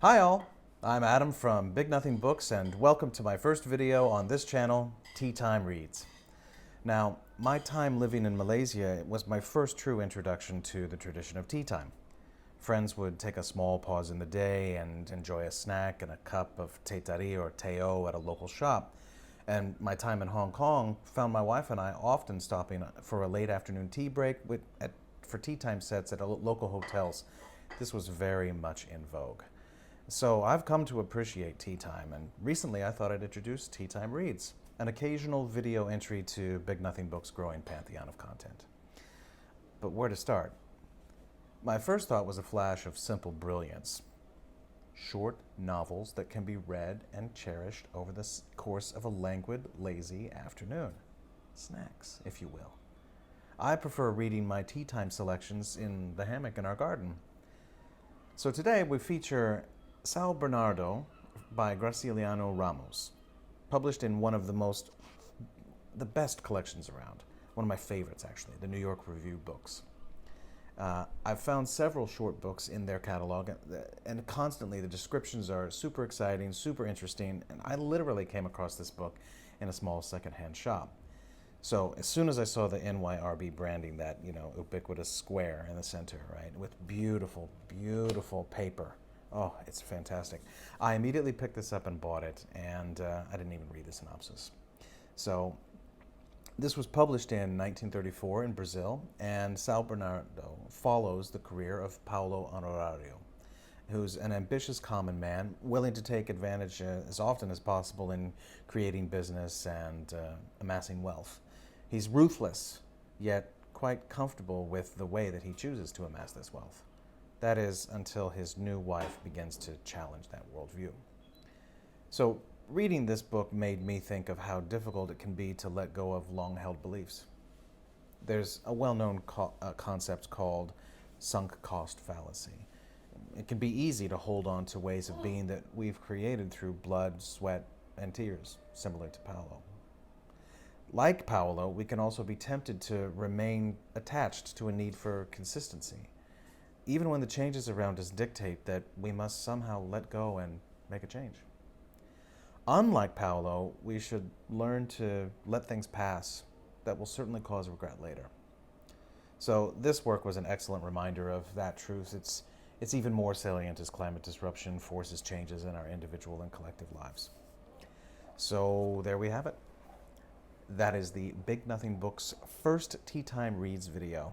Hi all, I'm Adam from Big Nothing Books and welcome to my first video on this channel, Teatime Reads. Now, my time living in Malaysia was my first true introduction to the tradition of tea time. Friends would take a small pause in the day and enjoy a snack and a cup of teh tarik or teh-o at a local shop. And my time in Hong Kong found my wife and I often stopping for a late afternoon tea break for tea time sets at local hotels. This was very much in vogue. So I've come to appreciate tea time, and recently I thought I'd introduce Teatime Reads, an occasional video entry to Big Nothing Books' growing pantheon of content. But where to start? My first thought was a flash of simple brilliance. Short novels that can be read and cherished over the course of a languid, lazy afternoon. Snacks, if you will. I prefer reading my tea time selections in the hammock in our garden. So today we feature Bernardo by Graciliano Ramos, published in one of the best collections around. One of my favorites, actually, the New York Review books. I've found several short books in their catalog, and constantly the descriptions are super exciting, super interesting, and I literally came across this book in a small secondhand shop. So as soon as I saw the NYRB branding, that, ubiquitous square in the center, right, with beautiful, beautiful paper. Oh, it's fantastic. I immediately picked this up and bought it, and I didn't even read the synopsis. So this was published in 1934 in Brazil, and Bernardo follows the career of Paulo Honorario, who's an ambitious common man, willing to take advantage as often as possible in creating business and amassing wealth. He's ruthless, yet quite comfortable with the way that he chooses to amass this wealth. That is, until his new wife begins to challenge that worldview. So, reading this book made me think of how difficult it can be to let go of long-held beliefs. There's a well-known concept called sunk cost fallacy. It can be easy to hold on to ways of being that we've created through blood, sweat, and tears, similar to Paolo. Like Paolo, we can also be tempted to remain attached to a need for consistency, even when the changes around us dictate that we must somehow let go and make a change. Unlike Paolo, we should learn to let things pass that will certainly cause regret later. So this work was an excellent reminder of that truth. It's even more salient as climate disruption forces changes in our individual and collective lives. So there we have it. That is the Big Nothing Books' first Teatime Reads video.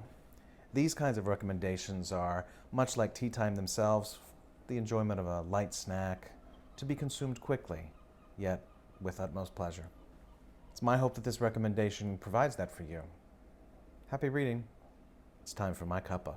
These kinds of recommendations are, much like tea time themselves, the enjoyment of a light snack to be consumed quickly, yet with utmost pleasure. It's my hope that this recommendation provides that for you. Happy reading. It's time for my cuppa.